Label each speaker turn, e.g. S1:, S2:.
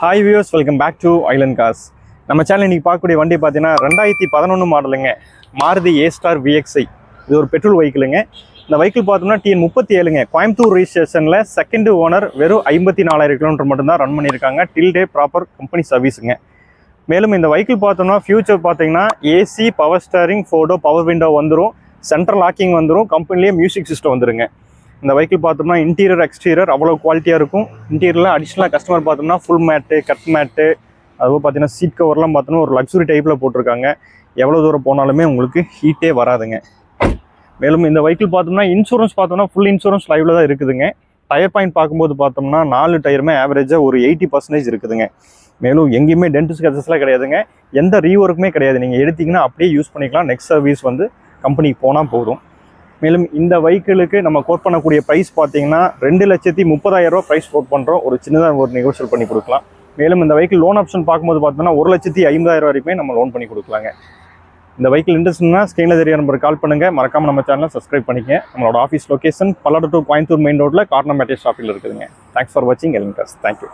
S1: Hi viewers, welcome back to island cars. நம்ம channel இன்றைக்கி பார்க்கக்கூடிய வண்டி பார்த்தீங்கன்னா 2011 மாடலுங்க, மாருதி A-Star VXi. இது ஒரு பெட்ரோல் வெஹிக்கிளுங்க. இந்த வெஹிக்கிள் பார்த்தோம்னா TN37ங்க, கோயம்புத்தூர் ரிஜிஸ்ட்ரேஷனில் செகண்ட் ஓனர், வெறும் 54,000 கிலோமீட்டர் மட்டும்தான் ரன் பண்ணியிருக்காங்க. டில் டே ப்ராப்பர் கம்பெனி சர்வீஸுங்க. மேலும் இந்த வெஹிக்கிள் பார்த்தோம்னா ஃபியூச்சர் பார்த்தீங்கன்னா AC, power steering, Fordow, power window வந்துடும், சென்ட்ரல் லாக்கிங் வந்துடும், கம்பெனிலேயே மியூசிக் சிஸ்டம் வந்துருங்க. இந்த வெஹிக்கிள் பார்த்தோம்னா இன்டீரியர் எக்ஸ்டீரியர் அவ்வளோ குவாலிட்டியாக இருக்கும். இன்டீரியரில் அடிஷ்னலாக கஸ்டமர் பார்த்தோம்னா ஃபுல் மேட்டு, கட் மேட்டு, அதுவும் பார்த்தீங்கன்னா சீட் கவர்லாம் பார்த்தோன்னா ஒரு லக்ஸுரி டைப்பில் போட்டிருக்காங்க. எவ்வளோ தூரம் போனாலுமே உங்களுக்கு ஹீட்டே வராதுங்க. மேலும் இந்த வெஹிக்கிள் பார்த்தோம்னா இன்சூரன்ஸ் பார்த்தோம்னா ஃபுல் இன்சூரன்ஸ் லைவில் தான் இருக்குதுங்க. டயர் பாயிண்ட் பார்க்கும்போது பார்த்தோம்னா 4 டயருமே ஆவரேஜாக ஒரு 80% இருக்குதுங்க. மேலும் எங்கேயுமே டென்ட் ஸ்க்ராச்சஸ்லாம் கிடையாதுங்க. எந்த ரீஒர்க்குமே கிடையாது. நீங்கள் எடுத்திங்கன்னா அப்படியே யூஸ் பண்ணிக்கலாம். நெக்ஸ்ட் சர்வீஸ் வந்து கம்பெனிக்கு போனால் போதும். மேலும் இந்த வெஹிக்கிளுக்கு நம்ம கோட் பண்ணக்கூடிய ப்ரைஸ் பார்த்தீங்கன்னா 2,30,000 ப்ரைஸ் கோட் பண்ணுறோம். ஒரு சின்னதாக ஒரு நெகோஷியேட் பண்ணி கொடுக்கலாம். மேலும் இந்த வெஹிக்கிள் லோன் ஆப்ஷன் பார்க்கும்போது பார்த்தோம்னா 1,50,000 வரைக்குமே நம்ம லோன் பண்ணி கொடுக்கலாங்க. இந்த வெஹிக்கிள் இன்ட்ரெஸ்ட்னா ஸ்க்ரீனில் தெரிய நம்பருக்கு கால் பண்ணுங்கள். மறக்காமல் நம்ம சேனலை சப்ஸ்கிரைப் பண்ணிக்கங்க. நம்மளோட office location Palladam to Coimbatore main ரோட்டில் கார்னர் மேட்டே ஷாப்பில் இருக்குதுங்க. தேங்க்ஸ் ஃபார் வாட்சிங் ஐலண்ட் கார்ஸ். தேங்க்யூ.